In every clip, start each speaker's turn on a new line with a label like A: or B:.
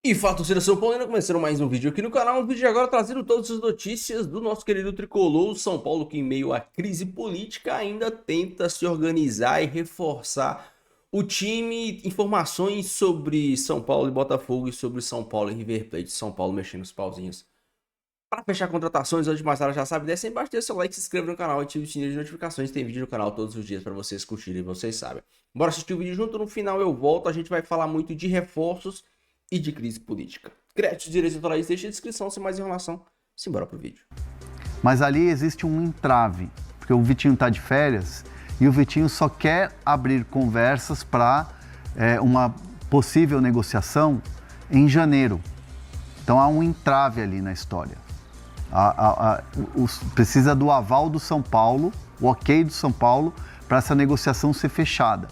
A: E fato, torcida São Paulina, começando mais um vídeo aqui no canal, um vídeo de agora trazendo todas as notícias do nosso querido tricolor, São Paulo, que em meio à crise política ainda tenta se organizar e reforçar o time, informações sobre São Paulo e Botafogo e sobre São Paulo e River Plate, São Paulo mexendo os pauzinhos. Para fechar contratações, antes de mais nada, já sabe, desce aí embaixo, deixa seu like, se inscreva no canal, ative o sininho de notificações, tem vídeo no canal todos os dias para vocês curtirem, vocês sabem. Bora assistir o vídeo junto, no final eu volto, a gente vai falar muito de reforços e de crise política. Créditos, direitos autorais, deixa a descrição, sem mais enrolação, simbora pro vídeo.
B: Mas ali existe um entrave, porque o Vitinho está de férias e o Vitinho só quer abrir conversas para uma possível negociação em janeiro. Então há um entrave ali na história. Precisa do aval do São Paulo, o ok do São Paulo, para essa negociação ser fechada.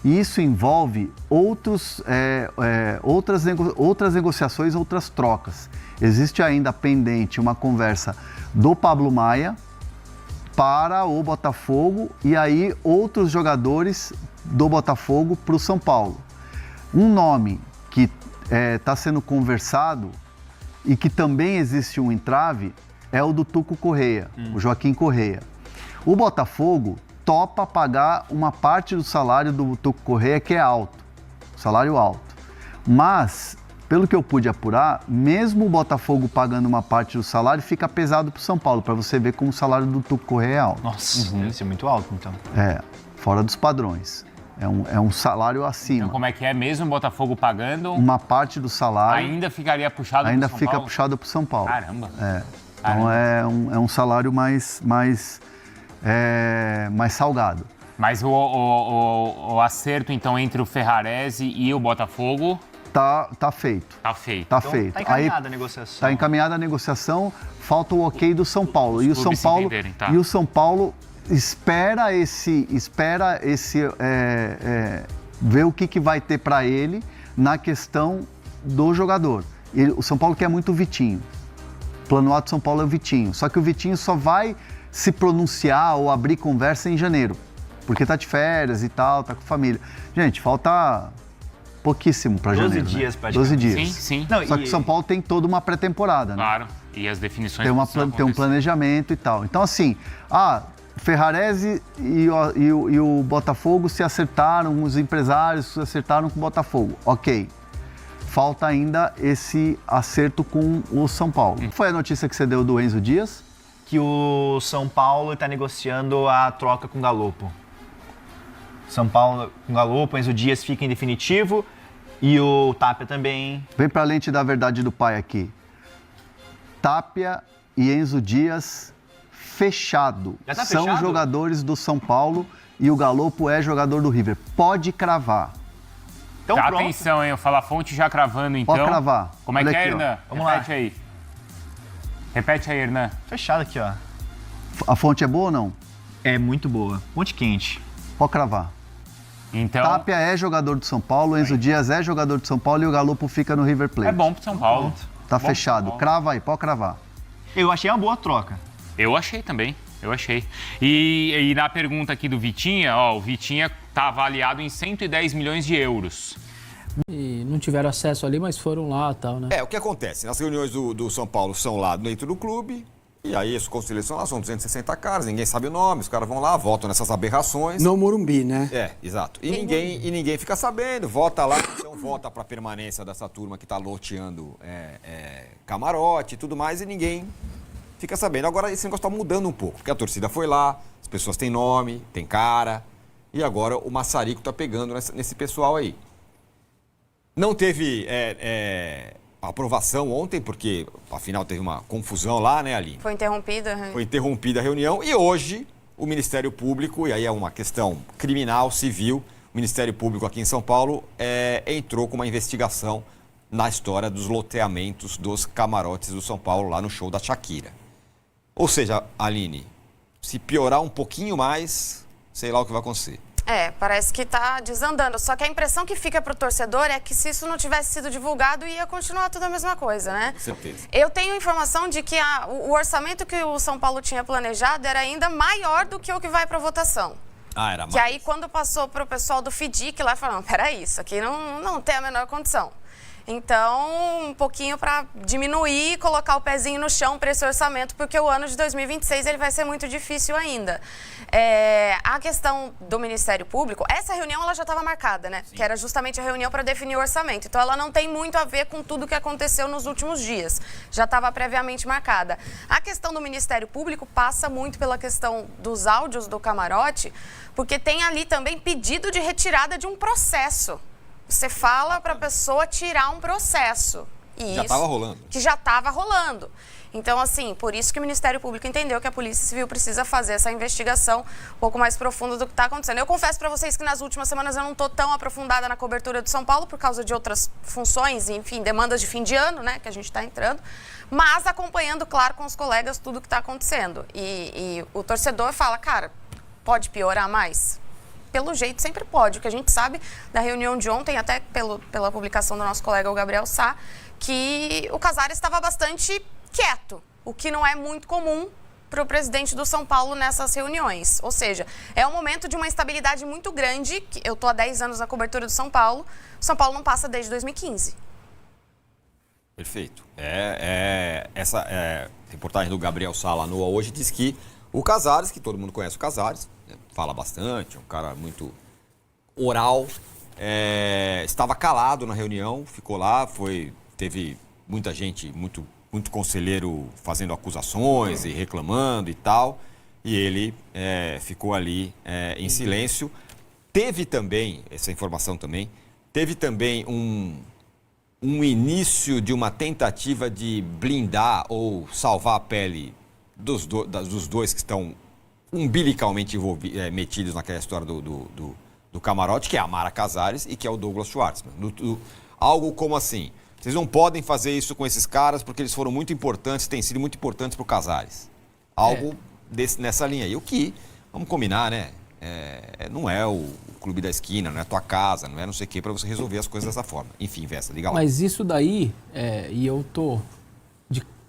B: E isso envolve outras negociações, outras trocas. Existe ainda pendente uma conversa do Pablo Maia para o Botafogo e aí outros jogadores do Botafogo para o São Paulo. Um nome que está sendo conversado e que também existe um entrave é o do Tuco Correia, o Joaquim Correia. O Botafogo topa pagar uma parte do salário do Tuco Correia, que é alto, salário alto. Mas, pelo que eu pude apurar, mesmo o Botafogo pagando uma parte do salário, fica pesado para o São Paulo, para você ver como o salário do Tuco Correia é alto.
C: Nossa, deve ser muito alto, então.
B: Fora dos padrões. É um salário acima.
C: Então, como é que é mesmo o Botafogo pagando?
B: Uma parte do salário...
C: Ainda ficaria puxado
B: ainda
C: pro São
B: fica
C: Paulo?
B: puxado para o São Paulo.
C: Caramba.
B: Então é um salário mais salgado.
C: Mas o acerto, então, entre o Ferrarese e o Botafogo...
B: Tá feito.
C: Tá feito.
B: Tá
C: Então,
B: feito.
D: Tá encaminhada a negociação.
B: Tá encaminhada a negociação, falta o ok do São Paulo.
C: Os clubes se entenderem, tá.
B: E o São Paulo espera ver o que vai ter para ele na questão do jogador. O São Paulo quer muito o Vitinho. O plano A do São Paulo é o Vitinho. Só que o Vitinho só vai se pronunciar ou abrir conversa em janeiro. Porque tá de férias e tal, tá com família. Gente, falta pouquíssimo para janeiro.
D: 12 dias,
B: né?
D: praticamente.
B: 12 dias.
C: Sim.
D: Não,
B: Só que o São Paulo tem toda uma pré-temporada, né?
C: Claro. E as definições...
B: Tem um planejamento e tal. Então, assim, Ferrarese e o Botafogo se acertaram, os empresários se acertaram com o Botafogo. Ok. Falta ainda esse acerto com o São Paulo. Qual foi a notícia que você deu do Enzo Dias?
D: Que o São Paulo está negociando a troca com o Galopo. São Paulo com o Galopo, Enzo Dias fica em definitivo e o Tapia também.
B: Vem pra lente da verdade do pai aqui. Tapia e Enzo Dias fechado.
D: Já tá
B: São
D: fechado?
B: jogadores do São Paulo e o Galopo é jogador do River. Pode cravar.
D: Então pronto.
C: Atenção, hein? Eu falo a fonte já cravando, então.
B: Pode cravar.
C: Como é
B: Olha
C: que é,
B: aqui, ó.
C: Hernan?
D: Vamos
C: Repete aí. Repete aí, Hernan.
D: Fechado aqui, ó.
B: A fonte é boa ou não?
D: É muito boa. Ponte quente.
B: Pode cravar.
C: Então,
B: Tapia é jogador do São Paulo, Enzo Dias é jogador do São Paulo e o Galopo fica no River Plate.
C: é bom pro São Paulo.
B: Tá
C: Bom
B: fechado.
C: pro São Paulo.
B: Crava aí, pode cravar.
D: Eu achei uma boa troca.
C: Eu achei também, eu achei. E na pergunta aqui do Vitinha, o Vitinha tá avaliado em 110 milhões de euros.
E: E não tiveram acesso ali, mas foram lá e tal, né?
F: O que acontece? As reuniões do São Paulo são lá dentro do clube, e aí os conselheiros são lá, são 260 caras, ninguém sabe o nome, os caras vão lá, votam nessas aberrações.
G: No Morumbi, né?
F: Exato. E ninguém fica sabendo, vota lá, então vota pra permanência dessa turma que tá loteando camarote e tudo mais, e ninguém fica sabendo. Agora esse negócio tá mudando um pouco, porque a torcida foi lá, as pessoas têm nome, têm cara, e agora o maçarico tá pegando nesse pessoal aí. Não teve aprovação ontem, porque afinal teve uma confusão lá, né, Aline?
H: Foi interrompida.
F: Foi interrompida a reunião e hoje o Ministério Público, e aí é uma questão criminal, civil, o Ministério Público aqui em São Paulo entrou com uma investigação na história dos loteamentos dos camarotes do São Paulo lá no show da Shakira. Ou seja, Aline, se piorar um pouquinho mais, sei lá o que vai acontecer.
H: Parece que tá desandando. Só que a impressão que fica pro torcedor é que se isso não tivesse sido divulgado, ia continuar tudo a mesma coisa, né?
F: Com certeza.
H: Eu tenho informação de que o orçamento que o São Paulo tinha planejado era ainda maior do que o que vai para votação.
F: Era mais.
H: Que aí, quando passou pro pessoal do FIDIC lá, falaram, peraí, isso aqui não tem a menor condição. Então, um pouquinho para diminuir e colocar o pezinho no chão para esse orçamento, porque o ano de 2026 ele vai ser muito difícil ainda. A questão do Ministério Público, essa reunião ela já estava marcada, né? Sim. Que era justamente a reunião para definir o orçamento. Então, ela não tem muito a ver com tudo que aconteceu nos últimos dias. Já estava previamente marcada. A questão do Ministério Público passa muito pela questão dos áudios do camarote, porque tem ali também pedido de retirada de um processo. Você fala para a pessoa tirar um processo.
F: Já estava rolando.
H: Que já estava rolando. Então, assim, por isso que o Ministério Público entendeu que a Polícia Civil precisa fazer essa investigação um pouco mais profunda do que está acontecendo. Eu confesso para vocês que nas últimas semanas eu não estou tão aprofundada na cobertura de São Paulo por causa de outras funções, enfim, demandas de fim de ano, né, que a gente está entrando, mas acompanhando, claro, com os colegas tudo que está acontecendo. E o torcedor fala, cara, pode piorar mais? Pelo jeito, sempre pode. O que a gente sabe da reunião de ontem, até pela publicação do nosso colega, o Gabriel Sá, que o Casares estava bastante quieto, o que não é muito comum para o presidente do São Paulo nessas reuniões. Ou seja, é um momento de uma instabilidade muito grande. Eu estou há 10 anos na cobertura do São Paulo. O São Paulo não passa desde 2015.
F: Perfeito. Essa reportagem do Gabriel Sá lá no UOL hoje diz que o Casares, que todo mundo conhece o Casares, fala bastante, é um cara muito oral, estava calado na reunião, ficou lá, teve muita gente, muito conselheiro fazendo acusações e reclamando e tal, e ele ficou ali em silêncio. Teve também, essa informação também, um início de uma tentativa de blindar ou salvar a pele dos dois que estão umbilicalmente metidos naquela história do camarote, que é a Mara Casares e que é o Douglas Schwartzman. Algo como assim, vocês não podem fazer isso com esses caras porque eles foram muito importantes, têm sido muito importantes para o Casares. Algo nessa linha aí. O que, vamos combinar, né? Não é o clube da esquina, não é a tua casa, não é não sei o que, para você resolver as coisas dessa forma. Enfim, Vesta, diga lá.
E: Mas isso daí, e eu tô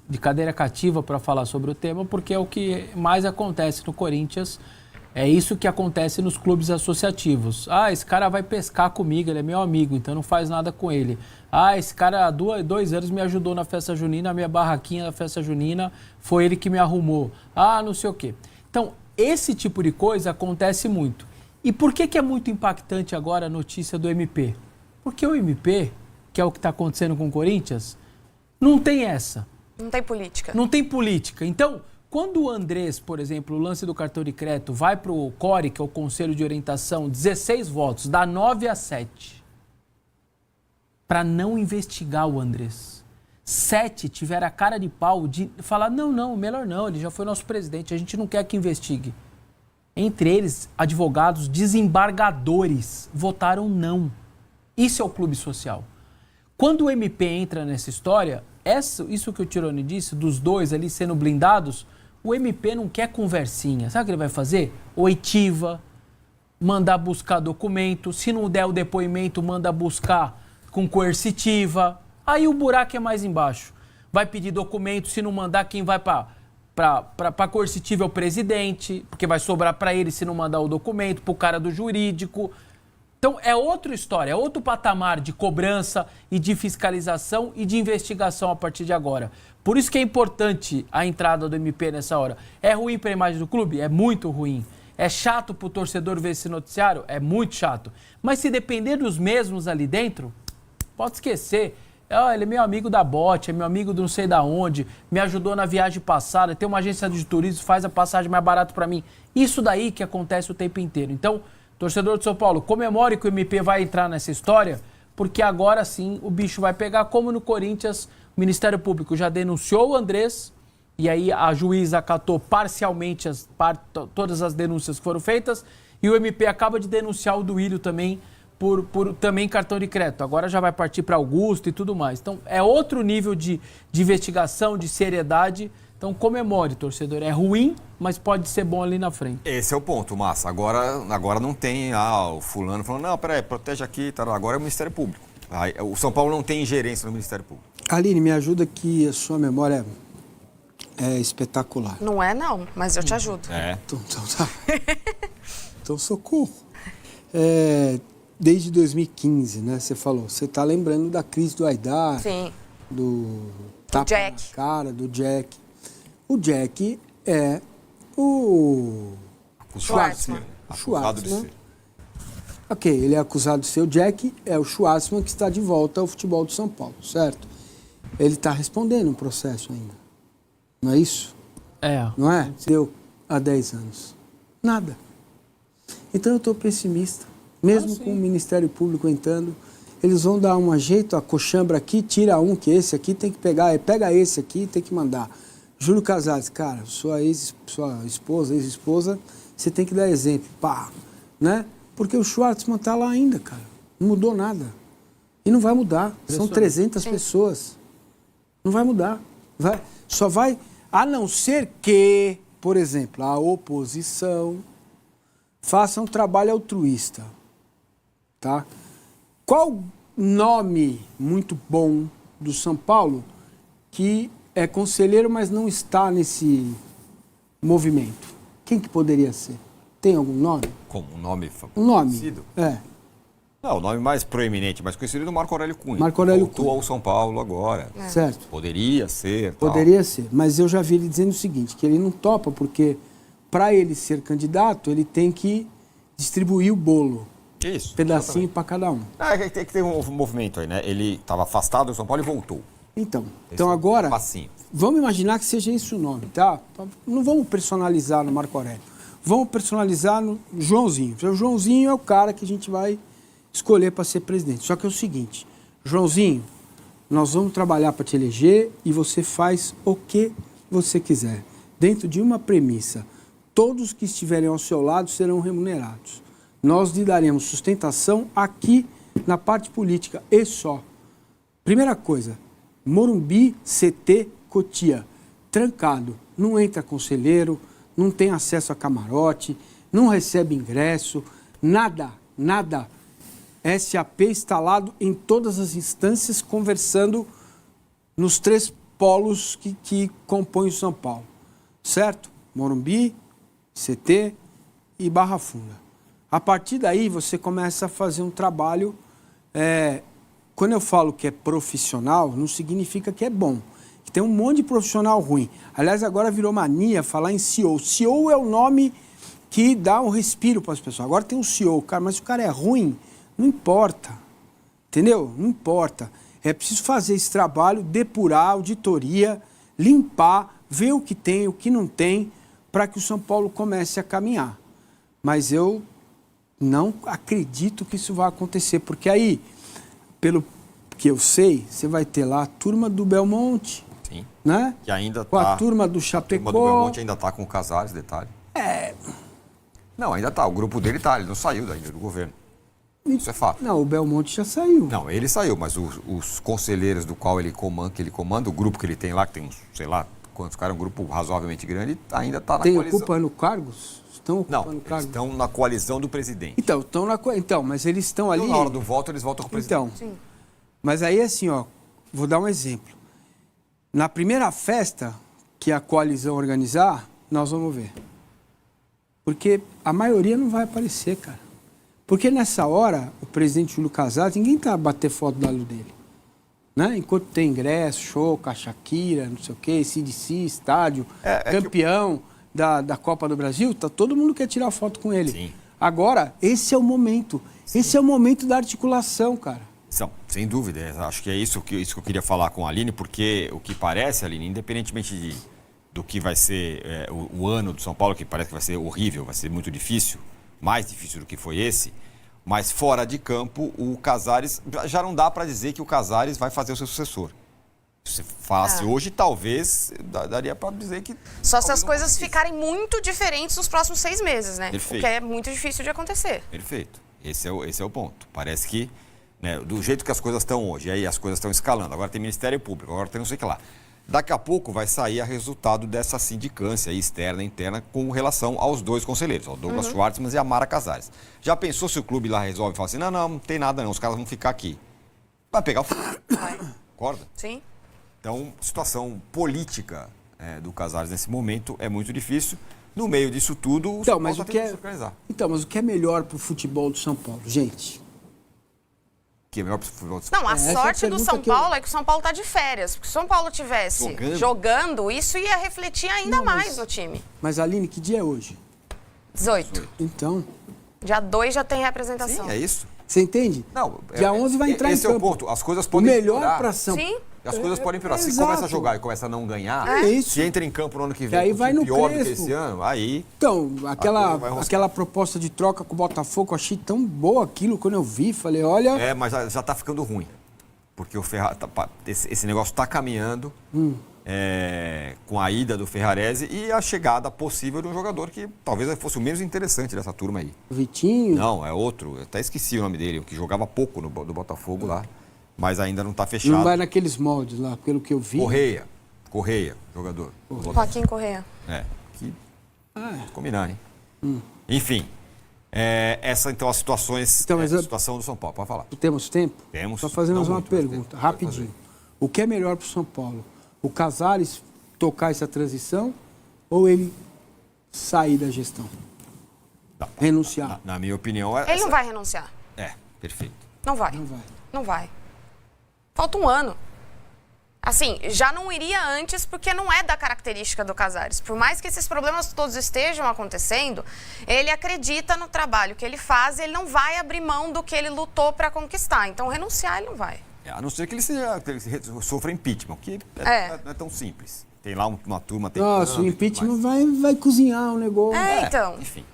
E: de cadeira cativa para falar sobre o tema, porque é o que mais acontece no Corinthians, é isso que acontece nos clubes associativos. Esse cara vai pescar comigo, ele é meu amigo, então não faz nada com ele. Esse cara há 2 anos me ajudou na festa junina, a minha barraquinha da festa junina, foi ele que me arrumou. Não sei o quê. Então, esse tipo de coisa acontece muito. E por que é muito impactante agora a notícia do MP? Porque o MP, que é o que está acontecendo com o Corinthians, não tem essa.
H: Não tem política.
E: Não tem política. Então, quando o Andrés, por exemplo, o lance do cartão de crédito, vai para o CORE, que é o Conselho de Orientação, 16 votos, dá 9-7, para não investigar o Andrés. 7 tiveram a cara de pau de falar, não, melhor não, ele já foi nosso presidente, a gente não quer que investigue. Entre eles, advogados, desembargadores, votaram não. Isso é o clube social. Quando o MP entra nessa história, isso que o Tironi disse, dos dois ali sendo blindados, o MP não quer conversinha. Sabe o que ele vai fazer? Oitiva, mandar buscar documento. Se não der o depoimento, manda buscar com coercitiva. Aí o buraco é mais embaixo. Vai pedir documento, se não mandar, quem vai para coercitiva é o presidente, porque vai sobrar para ele se não mandar o documento, para o cara do jurídico. Então, é outra história, é outro patamar de cobrança e de fiscalização e de investigação a partir de agora. Por isso que é importante a entrada do MP nessa hora. É ruim para a imagem do clube? É muito ruim. É chato para o torcedor ver esse noticiário? É muito chato. Mas se depender dos mesmos ali dentro, pode esquecer. Ele é meu amigo da bote, é meu amigo do não sei da onde, me ajudou na viagem passada, tem uma agência de turismo, faz a passagem mais barata para mim. Isso daí que acontece o tempo inteiro. Então, torcedor de São Paulo, comemore que o MP vai entrar nessa história, porque agora sim o bicho vai pegar, como no Corinthians, o Ministério Público já denunciou o Andrés, e aí a juíza acatou parcialmente todas as denúncias que foram feitas, e o MP acaba de denunciar o Duílio também, por também cartão de crédito. Agora já vai partir para Augusto e tudo mais. Então, é outro nível de investigação, de seriedade. Então, comemore, torcedor. É ruim, mas pode ser bom ali na frente.
F: Esse é o ponto, Massa. Agora não tem o fulano falando, não, peraí, protege aqui. Tá, agora é o Ministério Público. O São Paulo não tem ingerência no Ministério Público.
G: Aline, me ajuda que a sua memória é espetacular.
H: Não é, não, mas eu te ajudo.
G: Então tá. Então, socorro. desde 2015, né? Você falou. Você tá lembrando da crise do Aidar,
H: Sim.
G: do tapa
H: Jack.
G: na cara, do Jack. O Jack é o
H: Schwartzman.
F: Acusado de ser.
G: Ok, ele é acusado de ser o Jack, é o Schwartzman que está de volta ao futebol do São Paulo, certo? Ele está respondendo um processo ainda. Não é isso?
E: É.
G: Não é? Deu há 10 anos. Nada. Então eu estou pessimista. Mesmo com o Ministério Público entrando, eles vão dar um jeito, a coxambra aqui, tira um, que esse aqui tem que pegar, pega esse aqui, tem que mandar. Júlio Casares, cara, sua esposa, ex-esposa, você tem que dar exemplo. Pá, né? Porque o Schwartzman está lá ainda, cara. Não mudou nada. E não vai mudar. São 300 pessoas. Não vai mudar. Só vai... A não ser que, por exemplo, a oposição faça um trabalho altruísta. Tá? Qual nome muito bom do São Paulo que é conselheiro, mas não está nesse movimento? Quem que poderia ser? Tem algum nome?
F: Como? Um nome
G: Um nome?
F: conhecido?
G: É.
F: Não, o nome mais proeminente, mais conhecido é do Marco Aurélio Cunha.
G: Marco Aurélio
F: Voltou
G: Cunha.
F: ao São Paulo agora.
G: Certo.
F: Poderia ser. tal.
G: Poderia ser. Mas eu já vi ele dizendo o seguinte, que ele não topa, porque para ele ser candidato, ele tem que distribuir o bolo.
F: Isso.
G: Pedacinho para cada um.
F: Tem que ter um movimento aí, né? Ele estava afastado do São Paulo e voltou.
G: Então
F: Esse
G: agora,
F: passinho.
G: vamos imaginar que seja esse o nome, tá? Não vamos personalizar no Marco Aurélio. Vamos personalizar no Joãozinho. O Joãozinho é o cara que a gente vai escolher para ser presidente. Só que é o seguinte, Joãozinho, nós vamos trabalhar para te eleger e você faz o que você quiser. Dentro de uma premissa, todos que estiverem ao seu lado serão remunerados. Nós lhe daremos sustentação aqui na parte política e só. Primeira coisa, Morumbi, CT, Cotia, trancado. Não entra conselheiro, não tem acesso a camarote, não recebe ingresso, nada, nada. SAP instalado em todas as instâncias, conversando nos 3 polos que compõem o São Paulo. Certo? Morumbi, CT e Barra Funda. A partir daí, você começa a fazer um trabalho... Quando eu falo que é profissional, não significa que é bom. Tem um monte de profissional ruim. Aliás, agora virou mania falar em CEO. CEO é o nome que dá um respiro para as pessoas. Agora tem um CEO, cara, mas se o cara é ruim, não importa. Entendeu? Não importa. É preciso fazer esse trabalho, depurar, auditoria, limpar, ver o que tem, o que não tem, para que o São Paulo comece a caminhar. Mas eu não acredito que isso vai acontecer, porque aí, pelo que eu sei, você vai ter lá a turma do Belmonte,
F: Sim.
G: né?
F: Que ainda
G: Com a
F: tá...
G: turma do
F: A
G: Chapecó.
F: turma do Belmonte ainda está com o Casares, detalhe. Não, ainda está. O grupo dele está. Ele não saiu ainda do governo. Isso é fato.
G: Não, o Belmonte já saiu.
F: Não, ele saiu, mas os conselheiros do qual ele comanda, o grupo que ele tem lá, que tem uns, sei lá, quantos caras, um grupo razoavelmente grande, ainda está na coalizão.
G: Ocupando cargos? Estão ocupando
F: Não, eles
G: cargos?
F: estão na coalizão do presidente.
G: Então, mas eles estão ali...
F: Então, na hora do voto, eles votam com o presidente.
G: Então, mas aí assim, ó, vou dar um exemplo. Na primeira festa que a coalizão organizar, nós vamos ver. Porque a maioria não vai aparecer, cara. Porque nessa hora, o presidente Júlio Casares, ninguém tá a bater foto da luz dele. Né? Enquanto tem ingresso, show, Shakira, não sei o quê, CDC, estádio, campeão da Copa do Brasil, todo mundo quer tirar foto com ele.
F: Sim.
G: Agora, esse é o momento. Sim. Esse é o momento da articulação, cara.
F: Não, sem dúvida. Acho que é isso que eu queria falar com a Aline, porque o que parece, Aline, independentemente do que vai ser o ano do São Paulo, que parece que vai ser horrível, vai ser muito difícil, mais difícil do que foi esse, mas fora de campo, o Casares, já não dá para dizer que o Casares vai fazer o seu sucessor. Se falasse hoje, talvez daria para dizer que...
H: Só se as coisas ficarem muito diferentes nos próximos 6 meses, né?
F: Perfeito.
H: O que é muito difícil de acontecer.
F: Perfeito. Esse é o ponto. Parece que, né, do jeito que as coisas estão hoje, aí as coisas estão escalando, agora tem Ministério Público, agora tem não sei o que lá. Daqui a pouco vai sair a resultado dessa sindicância externa e interna com relação aos 2 conselheiros, ao Douglas Schwartzman e a Mara Casares. Já pensou se o clube lá resolve e fala assim, não tem nada não, os caras vão ficar aqui. Vai pegar o fogo. Concorda?
H: Sim.
F: Então, situação política do Casares nesse momento é muito difícil. No meio disso tudo, o São Paulo tem que se organizar.
G: Então, mas o que é melhor para o futebol do São Paulo? Gente,
F: que é melhor pro futebol de
H: Não, a
G: Essa é a
H: sorte do
G: pergunta
H: São
G: que eu-
H: Paulo é que o São Paulo tá de férias. Porque se o São Paulo tivesse jogando, isso ia refletir ainda
G: Não, mas-
H: mais no time.
G: Mas, Aline, que dia é hoje?
H: 18.
G: Então,
H: Dia 2 já tem representação.
F: Sim, é isso.
G: você entende?
F: Não,
G: Dia 11 vai entrar em
F: esse é o
G: campo.
F: ponto. As coisas
G: O
F: podem
G: melhor
F: piorar.
G: para São
H: Sim.
F: As coisas podem piorar. Se
G: Exato.
F: começa a jogar e começa a não ganhar,
G: É isso.
F: se entra em campo no ano que
G: Que
F: vem,
G: aí
F: com
G: vai
F: time
G: no
F: pior do que
G: Crespo.
F: esse ano, aí...
G: Então,
F: coisa vai enroscar.
G: aquela proposta de troca com o Botafogo, eu achei tão boa aquilo quando eu vi. Falei, olha,
F: É, mas já tá ficando ruim. Porque o esse negócio tá caminhando com a ida do Ferrarese e a chegada possível de um jogador que talvez fosse o menos interessante dessa turma aí.
G: Vitinho.
F: Não, é outro. Eu até esqueci o nome dele, o que jogava pouco do Botafogo lá. Mas ainda não tá fechado.
G: Não vai naqueles moldes lá, pelo que eu vi.
F: Correia, jogador. do Botafogo.
H: Joaquim Correa.
F: Que combinar, hein? Enfim, essa então as situações,
G: Então, mas
F: a
G: eu-
F: situação do São Paulo. Pode falar.
G: Temos tempo?
F: Temos.
G: Só fazer mais
F: Não
G: uma
F: muito, mas
G: pergunta,
F: tem.
G: rapidinho. O que é melhor para o São Paulo? O Casares tocar essa transição ou ele sair da gestão?
F: Tá.
G: Renunciar?
F: Na minha opinião,
H: Ele não vai renunciar.
F: perfeito.
H: Não vai.
G: Não vai.
H: Não vai. Falta um ano. Assim, já não iria antes porque não é da característica do Casares. Por mais que esses problemas todos estejam acontecendo, ele acredita no trabalho que ele faz e ele não vai abrir mão do que ele lutou para conquistar. Então, renunciar ele não vai.
F: A não ser que ele sofra impeachment, que não é tão simples. Tem lá uma turma
G: Nossa, o
F: tentando,
G: impeachment vai cozinhar o negócio.
H: Então.
F: Enfim.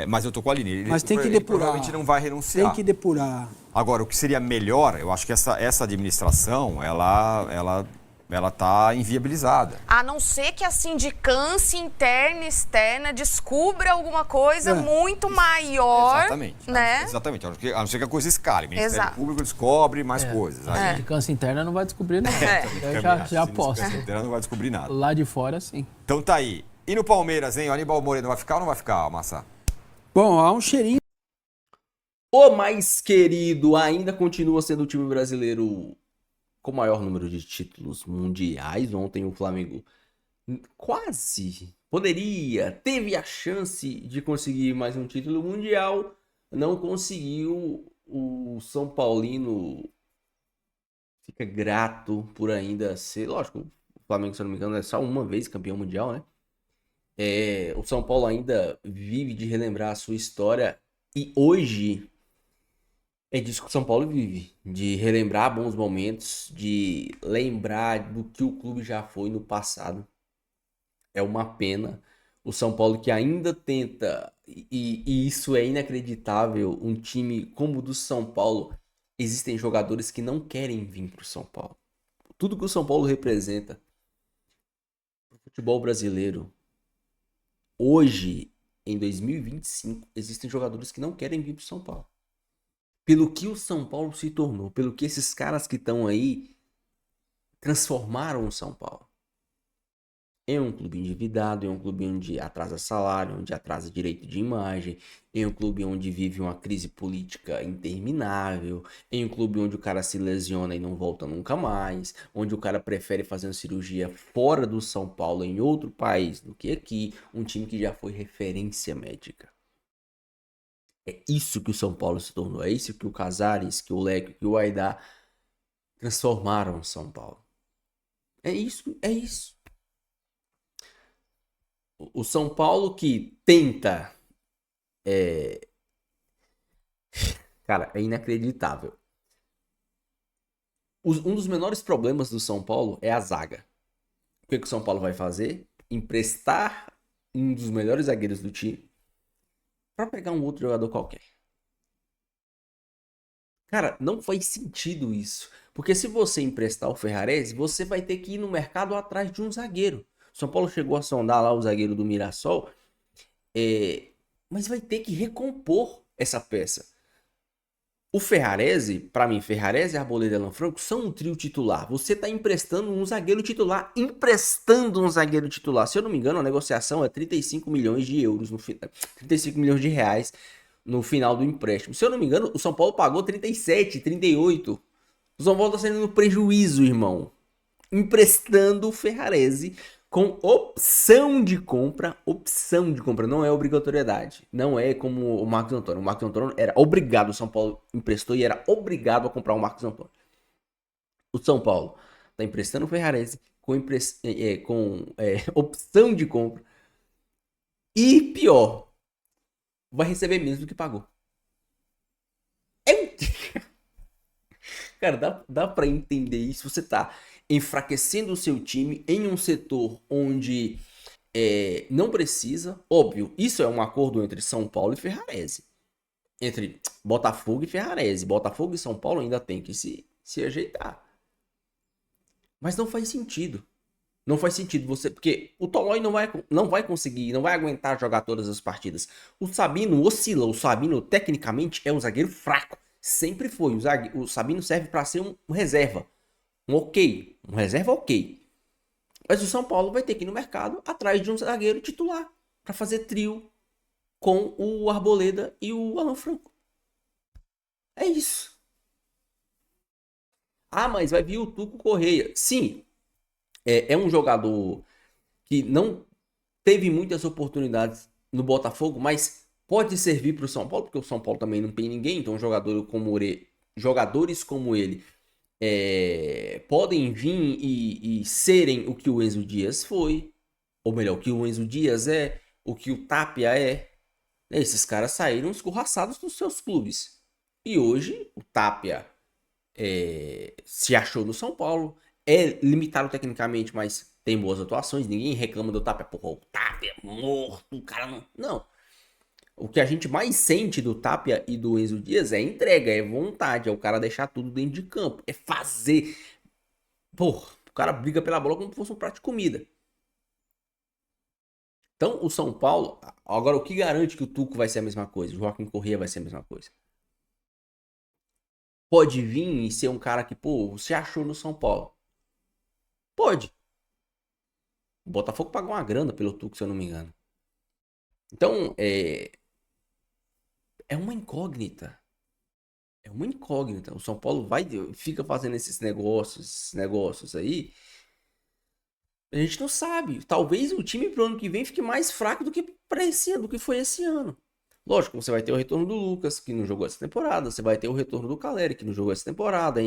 F: Mas eu tô com a Aline. Ele
G: Mas tem que depurar.
F: provavelmente não vai renunciar.
G: Tem que depurar.
F: Agora, o que seria melhor, eu acho que essa administração, ela tá inviabilizada.
H: A não ser que a sindicância interna e externa descubra alguma coisa muito maior.
F: Exatamente.
H: Né?
F: Exatamente. A não ser que a coisa escale. O Ministério
H: Exato.
F: Público descobre mais coisas.
E: A sindicância interna não vai descobrir nada. Eu já aposto.
F: Não vai descobrir nada.
E: Lá de fora, sim.
F: Então tá aí. E no Palmeiras, hein? O Aníbal Moreno vai ficar ou não vai ficar, Massa?
G: Bom, há um cheirinho.
A: O mais querido ainda continua sendo o time brasileiro com o maior número de títulos mundiais. Ontem o Flamengo quase teve a chance de conseguir mais um título mundial. Não conseguiu. O São Paulino fica grato por ainda ser. Lógico, o Flamengo, se eu não me engano, é só uma vez campeão mundial, né? O São Paulo ainda vive de relembrar a sua história. E hoje é disso que o São Paulo vive, de relembrar bons momentos, de lembrar do que o clube já foi no passado. É uma pena. O São Paulo que ainda tenta, e isso é inacreditável, um time como o do São Paulo, existem jogadores que não querem vir para o São Paulo. Tudo que o São Paulo representa para o futebol brasileiro, hoje, em 2025, existem jogadores que não querem vir para o São Paulo. Pelo que o São Paulo se tornou, pelo que esses caras que estão aí transformaram o São Paulo. É um clube endividado, é um clube onde atrasa salário, onde atrasa direito de imagem, é um clube onde vive uma crise política interminável, é um clube onde o cara se lesiona e não volta nunca mais, onde o cara prefere fazer uma cirurgia fora do São Paulo, em outro país, do que aqui, um time que já foi referência médica. É isso que o São Paulo se tornou, é isso que o Casares, que o Leco, que o Aidar transformaram o São Paulo. É isso, é isso. O São Paulo que tenta... Cara, é inacreditável. Um dos menores problemas do São Paulo é a zaga. O que o São Paulo vai fazer? Emprestar um dos melhores zagueiros do time para pegar um outro jogador qualquer. Cara, não faz sentido isso. Porque se você emprestar o Ferrarese, você vai ter que ir no mercado atrás de um zagueiro. São Paulo chegou a sondar lá o zagueiro do Mirassol, mas vai ter que recompor essa peça. O Ferrarese, para mim, Ferrarese e Arboleda e Alan Franco são um trio titular. Você está emprestando um zagueiro titular. Se eu não me engano, a negociação é 35 milhões de euros, 35 milhões de reais no final do empréstimo. Se eu não me engano, o São Paulo pagou 37, 38. O São Paulo está saindo no prejuízo, irmão. Emprestando o Ferrarese com opção de compra, não é obrigatoriedade. Não é como o Marcos Antônio. O Marcos Antônio era obrigado, o São Paulo emprestou e era obrigado a comprar o Marcos Antônio. O São Paulo está emprestando o Ferrarese com opção de compra. E pior, vai receber menos do que pagou. Cara, dá pra entender isso. Você tá enfraquecendo o seu time em um setor onde não precisa. Óbvio, isso é um acordo entre São Paulo e Ferrarese. Entre Botafogo e Ferrarese. Botafogo e São Paulo ainda tem que se ajeitar. Mas não faz sentido. Não faz sentido você... Porque o Tolói não vai conseguir, não vai aguentar jogar todas as partidas. O Sabino oscila. O Sabino, tecnicamente, é um zagueiro fraco. Sempre foi. O Sabino serve para ser um reserva. Um reserva ok. Mas o São Paulo vai ter que ir no mercado atrás de um zagueiro titular. Para fazer trio com o Arboleda e o Alan Franco. É isso. Ah, mas vai vir o Tuco Correia. Sim. É um jogador que não teve muitas oportunidades no Botafogo, mas pode servir para o São Paulo, porque o São Paulo também não tem ninguém, então jogadores como ele podem vir e serem o que o Enzo Dias foi, ou melhor, o que o Enzo Dias é, o que o Tapia é. Esses caras saíram escorraçados dos seus clubes. E hoje o Tapia se achou no São Paulo. É limitado tecnicamente, mas tem boas atuações. Ninguém reclama do Tapia. Porra, o Tapia é morto, o cara não... Não. O que a gente mais sente do Tapia e do Enzo Dias é entrega, é vontade. É o cara deixar tudo dentro de campo. É fazer. Porra, o cara briga pela bola como se fosse um prato de comida. Então, o São Paulo... Agora, o que garante que o Tuco vai ser a mesma coisa? O Joaquim Corrêa vai ser a mesma coisa? Pode vir e ser um cara que, pô, se achou no São Paulo. Pode. O Botafogo pagou uma grana pelo Tuco, se eu não me engano. Então, é uma incógnita. É uma incógnita. O São Paulo fica fazendo esses negócios aí. A gente não sabe. Talvez o time pro ano que vem fique mais fraco do que foi esse ano. Lógico, você vai ter o retorno do Lucas, que não jogou essa temporada. Você vai ter o retorno do Caleri, que não jogou essa temporada.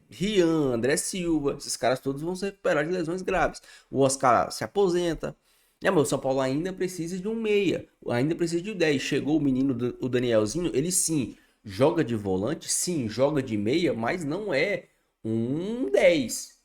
A: Rian, André Silva. Esses caras todos vão se recuperar de lesões graves. O Oscar se aposenta. Mas o São Paulo ainda precisa de um meia. Ainda precisa de 10. Chegou o menino, o Danielzinho. Ele sim, joga de volante. Sim, joga de meia. Mas não é um 10.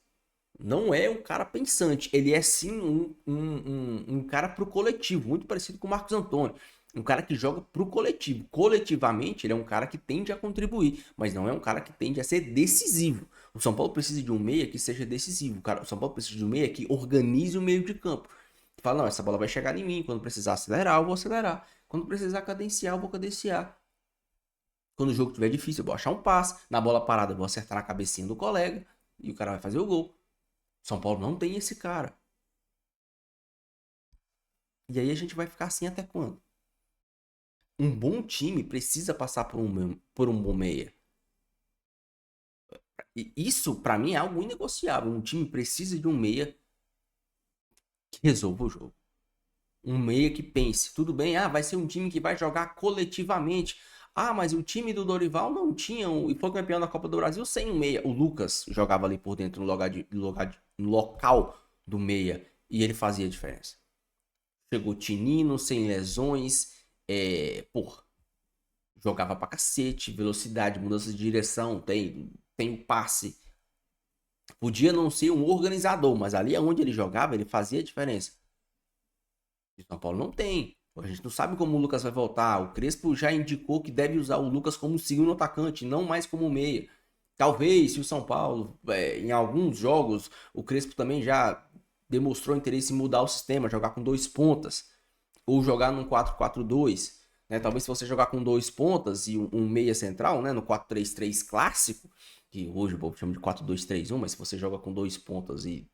A: Não é um cara pensante. Ele é sim um cara pro coletivo. Muito parecido com o Marcos Antônio. Um cara que joga pro coletivo. Coletivamente, ele é um cara que tende a contribuir, mas não é um cara que tende a ser decisivo. O São Paulo precisa de um meia que seja decisivo. O São Paulo precisa de um meia que organize o meio de campo. Fala, não, essa bola vai chegar em mim. Quando precisar acelerar, eu vou acelerar. Quando precisar cadenciar, eu vou cadenciar. Quando o jogo estiver difícil, eu vou achar um passe. Na bola parada, eu vou acertar na cabecinha do colega e o cara vai fazer o gol. O São Paulo não tem esse cara. E aí a gente vai ficar assim até quando? Um bom time precisa passar por um bom meia. E isso, pra mim, é algo inegociável. Um time precisa de um meia que resolva o jogo. Um meia que pense. Tudo bem, vai ser um time que vai jogar coletivamente. Mas o time do Dorival não tinha e foi campeão da Copa do Brasil sem um meia. O Lucas jogava ali por dentro no local do meia e ele fazia a diferença. Chegou Tinino, sem lesões... jogava pra cacete, velocidade, mudança de direção, tem o passe. Podia não ser um organizador, mas ali onde ele jogava, ele fazia a diferença. O São Paulo não tem. A gente não sabe como o Lucas vai voltar. O Crespo já indicou que deve usar o Lucas como segundo atacante, não mais como meia. Talvez, se o São Paulo, em alguns jogos, o Crespo também já demonstrou interesse em mudar o sistema, jogar com 2 pontas. Ou jogar num 4-4-2, né? Talvez se você jogar com 2 pontas e um meia central, né? No 4-3-3 clássico, que hoje o povo chama de 4-2-3-1, mas se você joga com 2 pontas e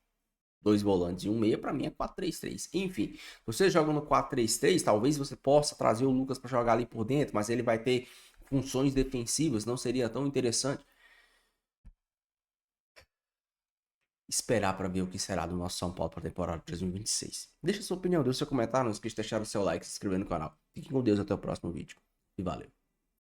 A: 2 volantes e um meia, pra mim é 4-3-3. Enfim, se você joga no 4-3-3, talvez você possa trazer o Lucas para jogar ali por dentro, mas ele vai ter funções defensivas, não seria tão interessante. esperar para ver o que será do nosso São Paulo para a temporada de 2026. Deixa sua opinião, deixa seu comentário, não esqueça de deixar o seu like, se inscrever no canal. Fique com Deus, até o próximo vídeo. E valeu.